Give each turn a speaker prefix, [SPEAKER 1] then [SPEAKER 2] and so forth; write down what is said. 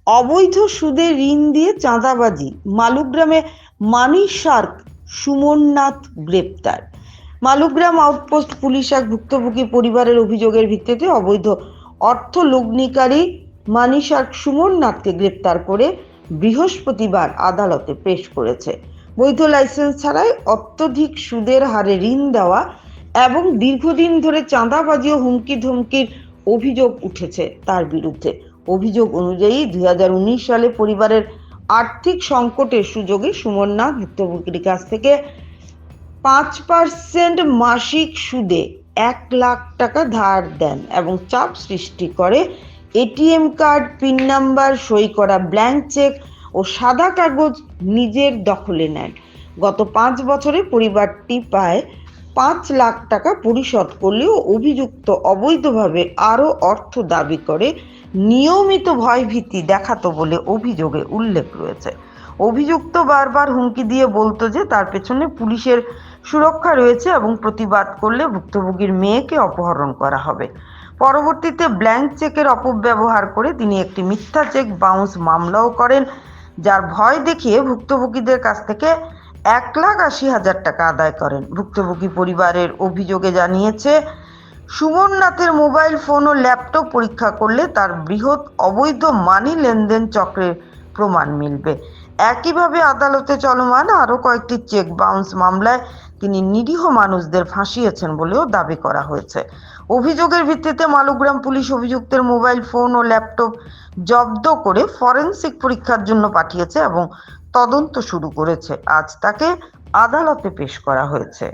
[SPEAKER 1] অবৈধ সুদে ঋণ দিয়ে চাঁদাবাজি, মালুগ্রামে মানি শার্ক সুমননাথ গ্রেপ্তার। মালুগ্রাম আউটপোস্ট পুলিশ এক ভুক্তভোগী পরিবারের অভিযোগের ভিত্তিতে অবৈধ অর্থ লগ্নিকারী মানি শার্ক সুমননাথকে গ্রেপ্তার করে বৃহস্পতিবার আদালতে পেশ করেছে। বৈধ লাইসেন্স ছাড়াই অত্যধিক সুদের হারে ঋণ দেওয়া এবং দীর্ঘদিন ধরে চাঁদাবাজি ও হুমকি ধমকির অভিযোগ উঠেছে তার বিরুদ্ধে। অভিযোগ অনুযায়ী 2019 সালে পরিবারের আর্থিক সংকটের সুযোগে সুমননাথ ভুক্তভোগীর কাছ থেকে 5% মাসিক সুদে 1 লাখ টাকা ধার দেন এবং চাপ সৃষ্টি করে এটিএম কার্ড, পিন নাম্বার, সই করা ব্ল্যাঙ্ক চেক ও সাদা কাগজ নিজের দখলে নেন। গত 5 বছরে পরিবারটি প্রায় 5 লাখ টাকা পরিশোধ করলেও অভিযুক্ত অবৈধভাবে আরও অর্থ দাবি করে নিয়মিত ভয়ভীতি দেখাতো বলে অভিযোগে উল্লেখ রয়েছে। অভিযুক্ত বারবার হুমকি দিয়ে বলতো যে তার পেছনে পুলিশের সুরক্ষা রয়েছে এবং প্রতিবাদ করলে ভুক্তভোগীর মেয়েকে অপহরণ করা হবে। পরবর্তীতে ব্ল্যাঙ্ক চেকের অপব্যবহার করে তিনি একটি মিথ্যা চেক বাউন্স মামলাও করেন, যার ভয় দেখিয়ে ভুক্তভোগীদের কাছ থেকে 1,80,000 টাকা আদায় করেন। ভুক্তভোগী পরিবারের অভিযোগে জানিয়েছে, সুমননাথের মোবাইল ফোন ও ল্যাপটপ পরীক্ষা করলে তার বৃহৎ অবৈধ মানি লেনদেন চক্রের প্রমাণ মিলবে। একইভাবে আদালতে চলমান আরও কয়েকটি চেক বাউন্স মামলায় তিনি নিরীহ মানুষদের ফাঁসিয়েছেন বলেও দাবি করা হয়েছে। অভিযোগের ভিত্তিতে মালুগ্রাম পুলিশ অভিযুক্তের মোবাইল ফোন ও ল্যাপটপ জব্দ করে ফরেনসিক পরীক্ষার জন্য পাঠিয়েছে এবং তদন্ত শুরু করেছে। আজ তাকে আদালতে পেশ করা হয়েছে।